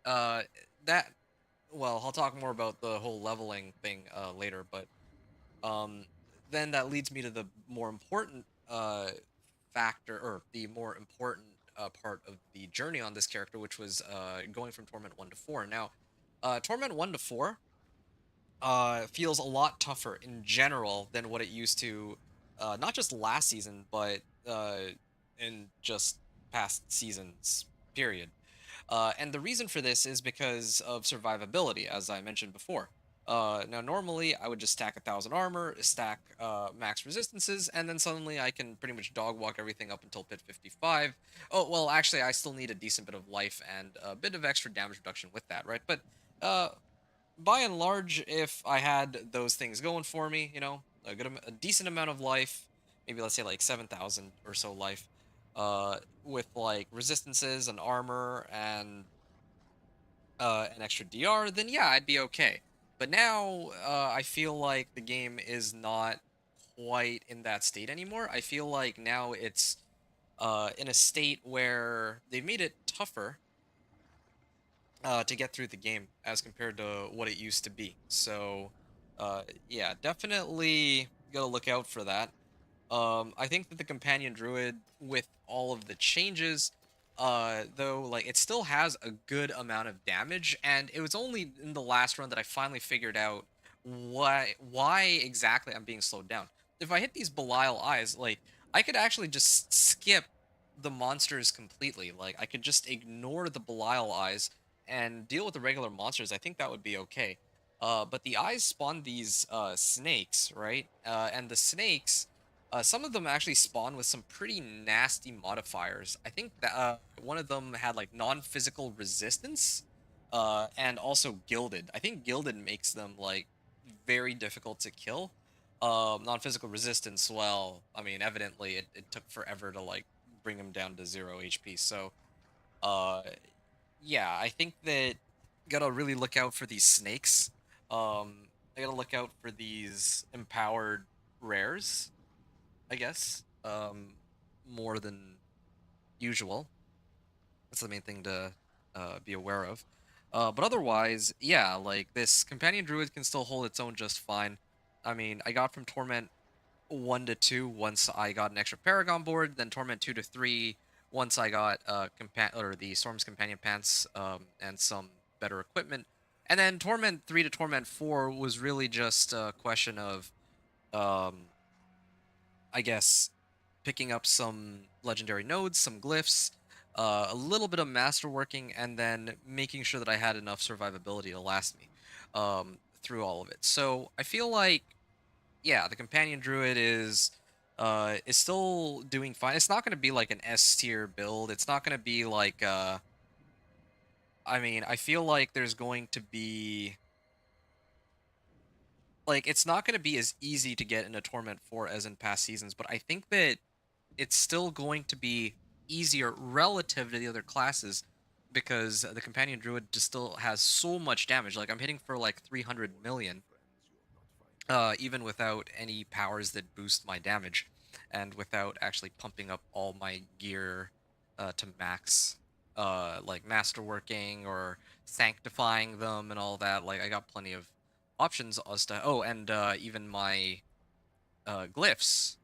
Uh, that well, I'll talk more about the whole leveling thing later, but um, then that leads me to the more important factor, or the more important part of the journey on this character, which was going from Torment 1 to 4. Now, Torment 1 to 4 feels a lot tougher in general than what it used to, not just last season, but in just past seasons, period. And the reason for this is because of survivability, as I mentioned before. Now, normally I would just stack 1,000 armor, stack max resistances, and then suddenly I can pretty much dog walk everything up until pit 55. Oh, well, actually, I still need a decent bit of life and a bit of extra damage reduction with that, right? But uh, by and large, if I had those things going for me, a decent amount of life, maybe let's say like 7,000 or so life, with like resistances and armor and an extra DR, then yeah, I'd be okay. But now I feel like the game is not quite in that state anymore. I feel like now it's in a state where they've made it tougher to get through the game as compared to what it used to be. So, yeah, definitely gotta look out for that. I think that the companion druid, with all of the changes, though, like it still has a good amount of damage, and it was only in the last run that I finally figured out why exactly I'm being slowed down. If I hit these Belial eyes, like I could actually just skip the monsters completely. Like I could just ignore the Belial eyes and deal with the regular monsters. I think that would be okay. But the eyes spawn these snakes, right? And the snakes, some of them actually spawn with some pretty nasty modifiers. I think that one of them had like non-physical resistance, and also gilded. I think gilded makes them like very difficult to kill. Non-physical resistance, well, I mean, evidently it took forever to like bring him down to 0 HP. So, uh, yeah, I think that gotta really look out for these snakes. I gotta look out for these empowered rares, I guess, more than usual. That's the main thing to be aware of. But otherwise, yeah, like this companion druid can still hold its own just fine. I mean, I got from Torment 1 to 2 once I got an extra Paragon board, then Torment 2 to 3 once I got or the Storm's Companion Pants and some better equipment. And then Torment 3 to Torment 4 was really just a question of um, I guess, picking up some legendary nodes, some glyphs, a little bit of masterworking, and then making sure that I had enough survivability to last me through all of it. So I feel like, yeah, the companion druid is still doing fine. It's not going to be like an S tier build. It's not going to be like I mean, I feel like there's going to be like it's not going to be as easy to get into Torment 4 as in past seasons, but I think that it's still going to be easier relative to the other classes because the companion druid just still has so much damage. Like I'm hitting for like 300 million, even without any powers that boost my damage, and without actually pumping up all my gear to max, like masterworking or sanctifying them and all that. Like I got plenty of options as to, oh, and even my glyphs,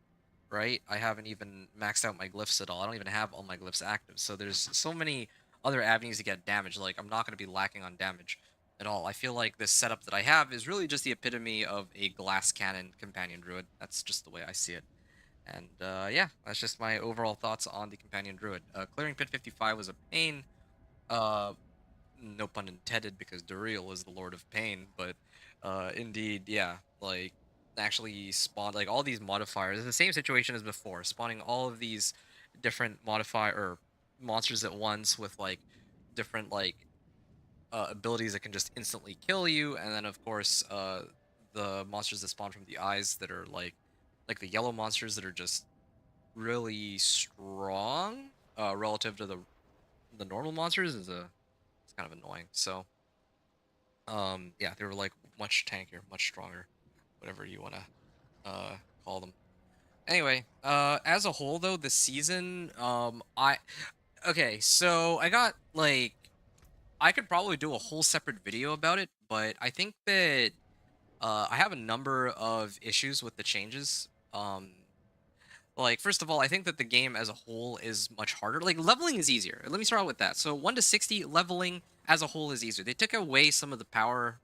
right? I haven't even maxed out my glyphs at all. I don't even have all my glyphs active. So there's so many other avenues to get damage. Like I'm not going to be lacking on damage at all. I feel like this setup that I have is really just the epitome of a glass cannon companion druid. That's just the way I see it. And yeah, that's just my overall thoughts on the companion druid. Clearing pit 55 was a pain. Uh, no pun intended, because Duriel is the Lord of Pain, but indeed, yeah, like actually spawn like all these modifiers. It's the same situation as before, spawning all of these different modifier or monsters at once with like different like abilities that can just instantly kill you, and then of course the monsters that spawn from the eyes that are like the yellow monsters that are just really strong relative to the normal monsters is a it's kind of annoying. So yeah, they were like much tankier, much stronger, whatever you want to call them. Anyway, as a whole though, the season, I okay, so I got like I could probably do a whole separate video about it, but I think that I have a number of issues with the changes. Like, first of all, I think that the game as a whole is much harder. Like, leveling is easier. Let me start out with that. So, 1 to 60, leveling as a whole is easier. They took away some of the power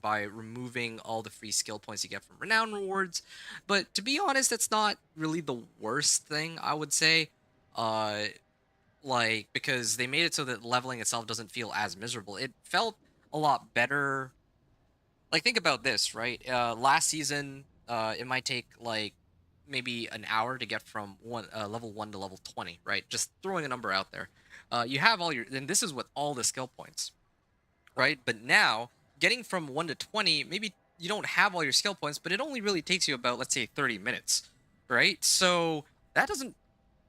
by removing all the free skill points you get from renown rewards. But to be honest, that's not really the worst thing, I would say. Uh, like, because they made it so that leveling itself doesn't feel as miserable. It felt a lot better. Like, think about this, right? Last season, it might take like maybe an hour to get from level 1 to level 20, right? Just throwing a number out there. You have all your, and this is with all the skill points, right? But now, getting from 1 to 20, maybe you don't have all your skill points, but it only really takes you about, let's say, 30 minutes, right? So that doesn't,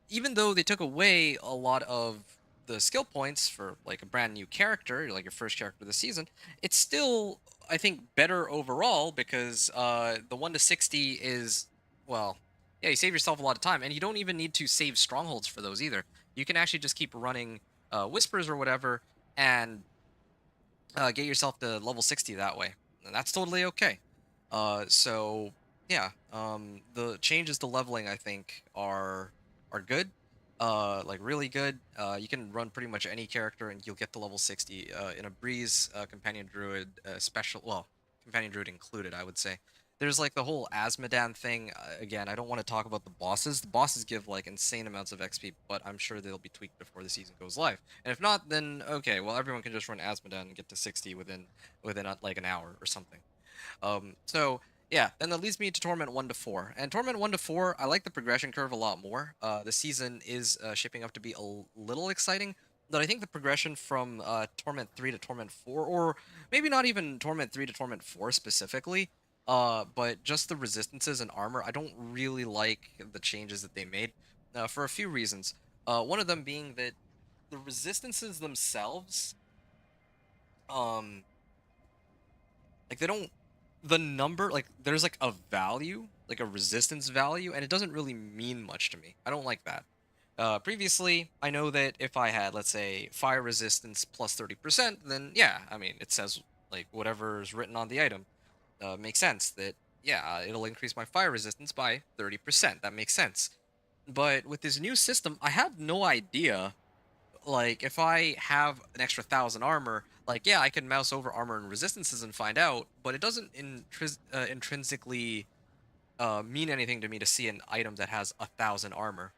even though they took away a lot of the skill points for like a brand new character, like your first character of the season, it's still, I think, better overall because the 1 to 60 is, well, yeah, you save yourself a lot of time, and you don't even need to save strongholds for those either. You can actually just keep running whispers or whatever, and get yourself to level 60 that way. And that's totally okay. So yeah, the changes to leveling I think are good. Like really good. You can run pretty much any character and you'll get to level 60 in a breeze. Companion druid special, well, companion druid included, I would say. There's like the whole Asmodan thing. Again, I don't want to talk about the bosses. The bosses give like insane amounts of XP, but I'm sure they'll be tweaked before the season goes live. And if not, then okay, well everyone can just run Asmodan and get to 60 within like an hour or something. So yeah, then that leads me to Torment 1 to 4. And Torment 1 to 4, I like the progression curve a lot more. The season is shaping up to be a little exciting, but I think the progression from Torment 3 to Torment 4, or maybe not even Torment 3 to Torment 4 specifically, but just the resistances and armor, I don't really like the changes that they made for a few reasons. One of them being that the resistances themselves, um, like they don't the number like there's like a value, like a resistance value, and it doesn't really mean much to me. I don't like that. Previously, I know that if I had, let's say, fire resistance plus 30%, then yeah, I mean, it says like whatever is written on the item makes sense that yeah, it'll increase my fire resistance by 30%. That makes sense. But with this new system, I had no idea like if I have an extra 1,000 armor, like yeah, I can mouse over armor and resistances and find out, but it doesn't intrinsically mean anything to me to see an item that has 1,000 armor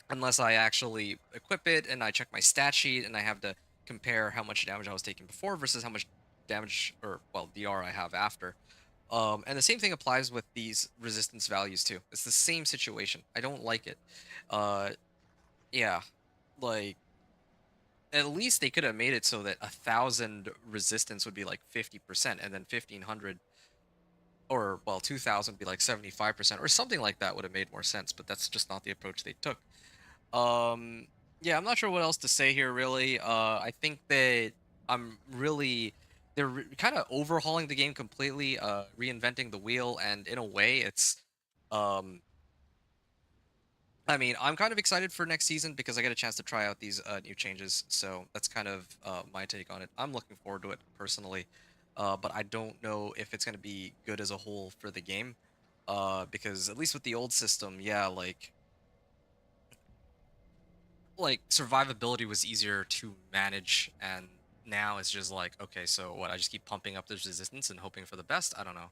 unless I actually equip it and I check my stat sheet and I have to compare how much damage I was taking before versus how much damage or well DR I have after. And the same thing applies with these resistance values too. It's the same situation. I don't like it. Uh, yeah, like at least they could have made it so that 1,000 resistance would be like 50%, and then 1,500 or well 2,000 be like 75%, or something like that would have made more sense. But that's just not the approach they took. Um, yeah, I'm not sure what else to say here really. I think that I'm really they're kind of overhauling the game completely, reinventing the wheel, and in a way, it's um I mean, I'm kind of excited for next season because I get a chance to try out these new changes. So that's kind of my take on it. I'm looking forward to it personally. but I don't know if it's going to be good as a whole for the game. Because at least with the old system, yeah, like survivability was easier to manage, and now it's just like, okay, so what? I just keep pumping up this resistance and hoping for the best. I don't know.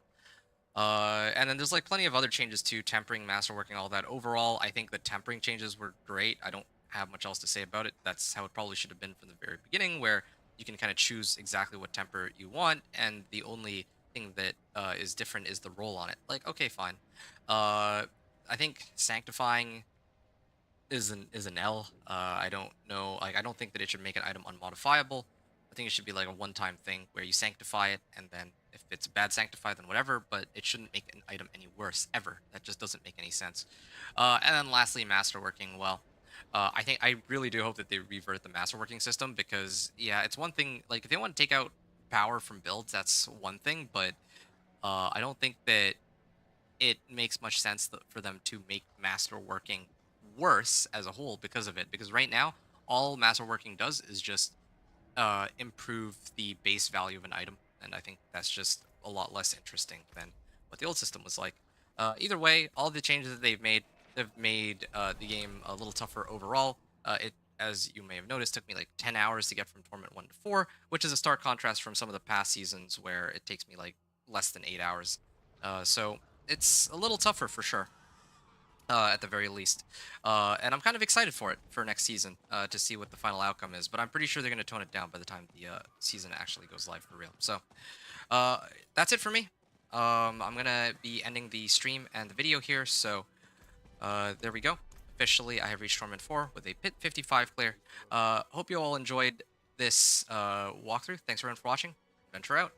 And then there's like plenty of other changes too, tempering, masterworking, all that. Overall, I think the tempering changes were great. I don't have much else to say about it. That's how it probably should have been from the very beginning, where you can kind of choose exactly what temper you want, and the only thing that is different is the roll on it. Like, okay, fine. Uh, I think sanctifying is an L. I don't know. Like, I don't think that it should make an item unmodifiable. I think it should be like a one-time thing where you sanctify it, and then if it's bad sanctify, then whatever. But it shouldn't make an item any worse ever. That just doesn't make any sense. And then lastly, masterworking. Well, I really do hope that they revert the masterworking system because yeah, it's one thing. Like if they want to take out power from builds, that's one thing. But I don't think that it makes much sense for them to make master working worse as a whole because of it. Because right now, all master working does is just improve the base value of an item, and I think that's just a lot less interesting than what the old system was like. Either way, all the changes that they've made the game a little tougher overall. It, as you may have noticed, took me like 10 hours to get from Torment 1 to 4, which is a stark contrast from some of the past seasons where it takes me like less than 8 hours. So it's a little tougher for sure, at the very least. And I'm kind of excited for it for next season to see what the final outcome is. But I'm pretty sure they're going to tone it down by the time the season actually goes live for real. So uh, that's it for me. I'm going to be ending the stream and the video here. So there we go. Officially, I have reached Torment 4 with a Pit 55 clear. Hope you all enjoyed this walkthrough. Thanks everyone for watching. Adventure out.